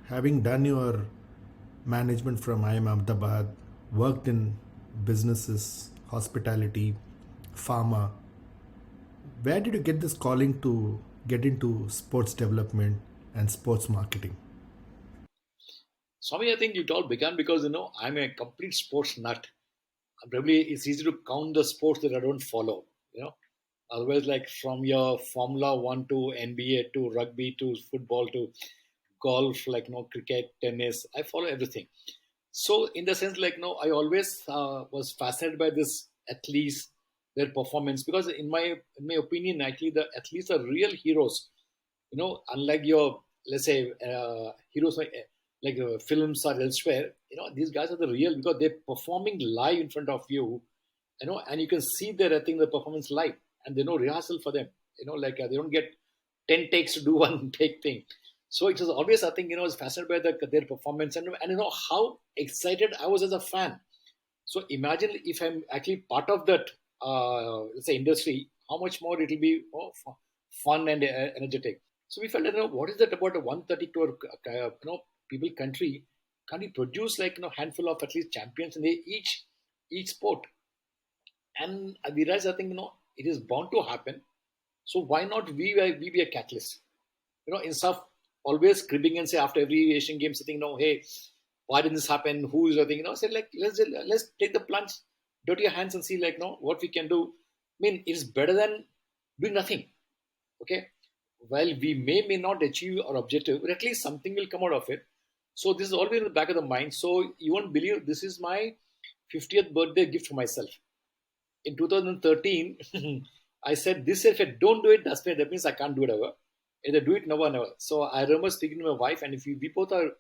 having done your management from IIM Ahmedabad, worked in businesses, hospitality, pharma, where did you get this calling to get into sports development and sports marketing? Swami, I think it all began because I'm a complete sports nut. Probably it's easy to count the sports that I don't follow. You know, Otherwise, like from your Formula One to NBA to rugby to football to golf, like cricket, tennis, I follow everything. So in the sense, I always was fascinated by this athletes, their performance, because in my opinion, actually the athletes are real heroes. Unlike your, let's say, heroes like films or elsewhere. These guys are the real, because they're performing live in front of you. And you can see their, I think, the performance live, and there's no rehearsal for them. They don't get 10 takes to do one take thing. So it was always, I think, I was fascinated by their performance, and how excited I was as a fan. So imagine if I'm actually part of that, let's say, industry, how much more it will be fun and energetic. So we felt, what is that about a 130 crore, people country? Can we produce like handful of at least champions in each sport? And we realized, I think, it is bound to happen. So why not we be a catalyst? Instead of always cribbing and say after every Asian Games, saying, no, hey, why didn't this happen? Who is the thing? Say like let's take the plunge, dirty your hands and see like what we can do. I mean, it's better than doing nothing. Okay, while we may not achieve our objective, but at least something will come out of it. So this is always in the back of the mind. So you won't believe, this is my 50th birthday gift for myself. In 2013, I said, this if I don't do it, that means I can't do it ever. Either do it now or never. So I remember speaking to my wife, and if we both are,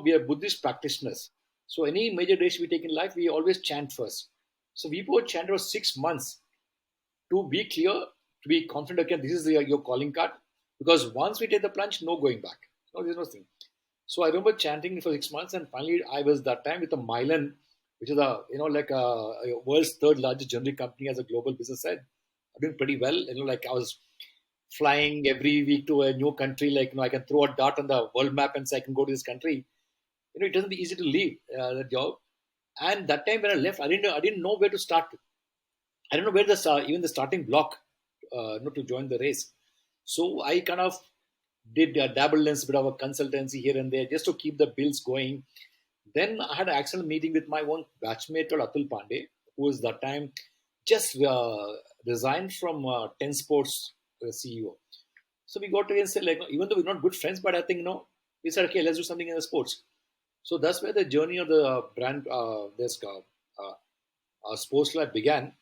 we are Buddhist practitioners. So any major decision we take in life, we always chant first. So we both chanted for 6 months to be clear, to be confident. Okay, this is your calling card. Because once we take the plunge, no going back. No, there's no thing. So I remember chanting for 6 months, and finally I was that time with a Milan, which is a world's third largest generic company as a global business side. I'm doing pretty well. Like I was flying every week to a new country. Like I can throw a dot on the world map and say I can go to this country. It doesn't be easy to leave the job. And that time when I left, I didn't know where to start. I don't know where even the starting block, to join the race. So I kind of did dabble in a bit of a consultancy here and there just to keep the bills going. Then I had an excellent meeting with my one batchmate called Atul Pandey, who was that time just resigned from Ten Sports CEO. So we got together and said, like, even though we're not good friends, but I think, we said, okay, let's do something in the sports. So that's where the journey of the brand, sports life began.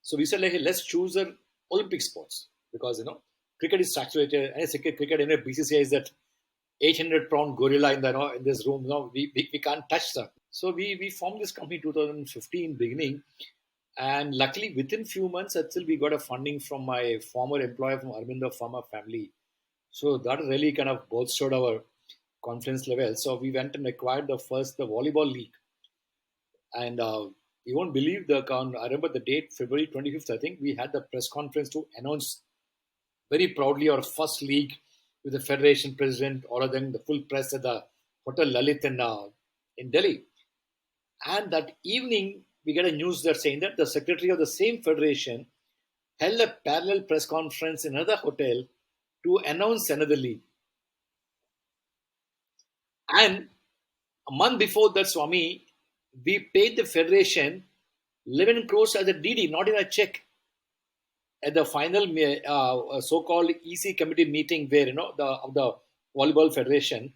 So we said, like, hey, let's choose an Olympic sports, because cricket is saturated. And cricket in a BCCI is that 800-pound gorilla in the in this room. We can't touch them. So we formed this company 2015 beginning, and luckily within few months actually we got a funding from my former employer from Arvindo Pharma family. So that really kind of bolstered our confidence level. So we went and acquired the volleyball league, and you won't believe I remember the date, February 25th. I think we had the press conference to announce very proudly our first league with the federation president, all of them, the full press at the Hotel Lalit in Delhi. And that evening, we get a news that saying that the secretary of the same federation held a parallel press conference in another hotel to announce another league. And a month before that, Swami, we paid the federation 11 crores as a DD, not in a check. At the final so-called EC committee meeting, where of the volleyball federation,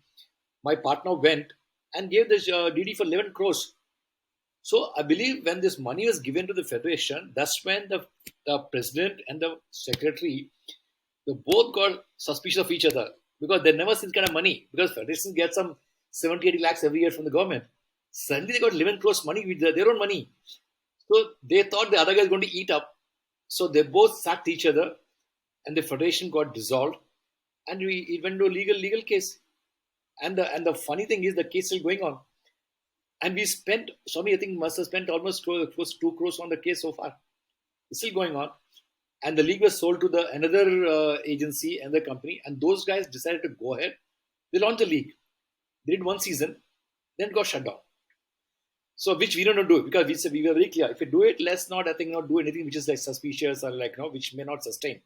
my partner went and gave this DD for 11 crores. So I believe when this money was given to the federation, that's when the president and the secretary, they both got suspicious of each other, because they never see this kind of money, because federations get some 70, 80 lakhs every year from the government. Suddenly they got 11 crores money with their own money. So they thought the other guy is going to eat up. So they both sacked each other, and the federation got dissolved, and it went to a legal case. And the funny thing is, the case is still going on. And we spent, Swami, I think must have spent almost close to 2 crores on the case so far. It's still going on. And the league was sold to the another agency and the company, and those guys decided to go ahead. They launched the league. They did one season, then it got shut down. So which we don't do it because we said we were very clear. If you do it, let's not I think not do anything which is like suspicious or like which may not sustain.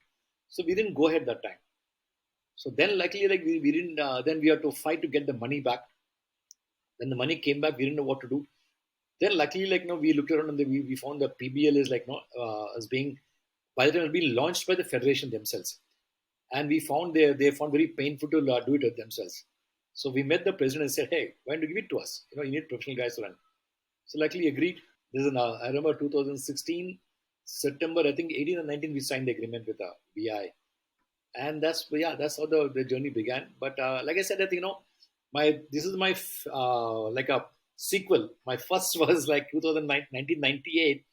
So we didn't go ahead that time. So then luckily like we didn't then we had to fight to get the money back. When the money came back, we didn't know what to do. Then luckily like we looked around and we found the PBL is like as being by the time it had been launched by the federation themselves. And we found they found very painful to do it themselves. So we met the president and said, hey, why don't you give it to us? You need professional guys to run. So luckily agreed. I remember 2016 September, I think 18 or 19, we signed the agreement with BI, and that's how the journey began. But like I said, that my this is my like a sequel. My first was like 2009 1998.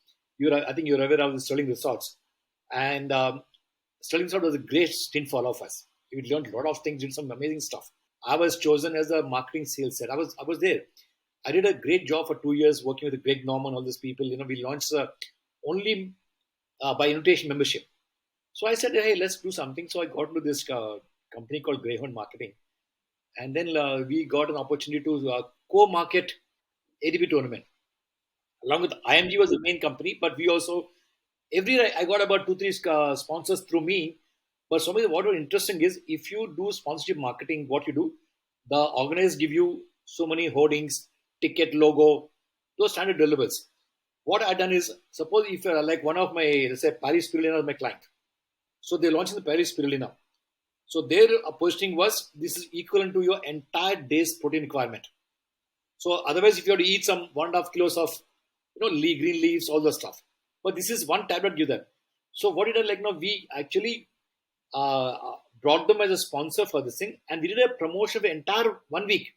I think you're aware of the Sterling Resorts, and Sterling Resort was a great stint for all of us. We learned a lot of things, did some amazing stuff. I was chosen as a marketing sales head. I was there. I did a great job for 2 years working with Greg Norman, all these people. We launched only by invitation membership. So I said, hey, let's do something. So I got into this company called Greyhound Marketing. And then we got an opportunity to co-market ADP tournament. Along with IMG was the main company, but we also, every year I got about two, three sponsors through me. But something what was interesting is if you do sponsorship marketing, what you do, the organizers give you so many hoardings, ticket, logo, those standard deliverables. What I done is, suppose if like one of my, let's say Paris Spirulina is my client. So they launched in the Paris Spirulina. So their positioning was this is equivalent to your entire day's protein requirement. So otherwise, if you have to eat some 1.5 kilos of green leaves, all the stuff. But this is one tablet give them. So what did I like? We actually brought them as a sponsor for this thing, and we did a promotion for entire 1 week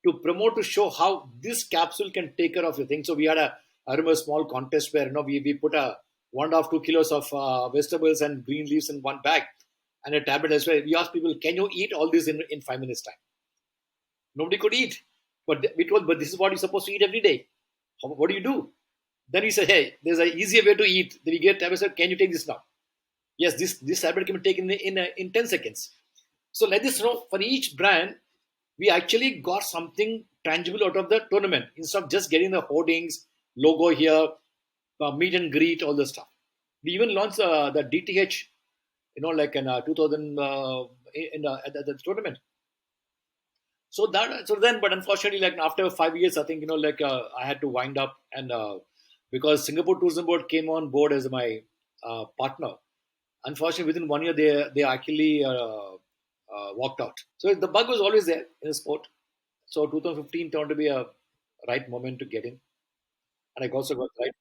to promote to show how this capsule can take care of your thing. So we had I remember a small contest where we put a 1.5 2 kilos of vegetables and green leaves in one bag and a tablet as well. We asked people, can you eat all this in 5 minutes time? Nobody could eat, but we told, but this is what you're supposed to eat every day. What do you do? Then we said, hey, there's an easier way to eat. Then we get tablet. Said, can you take this now? Yes, this tablet can be taken in 10 seconds. So let this know for each brand, we actually got something tangible out of the tournament instead of just getting the hoardings, logo here, meet and greet, all the stuff. We even launched the DTH, like in 2000 at the tournament. But unfortunately, like after 5 years, I think I had to wind up, and because Singapore Tourism Board came on board as my partner. Unfortunately, within 1 year, they actually walked out. So the bug was always there in the sport. So 2015 turned to be a right moment to get in, and I also got right.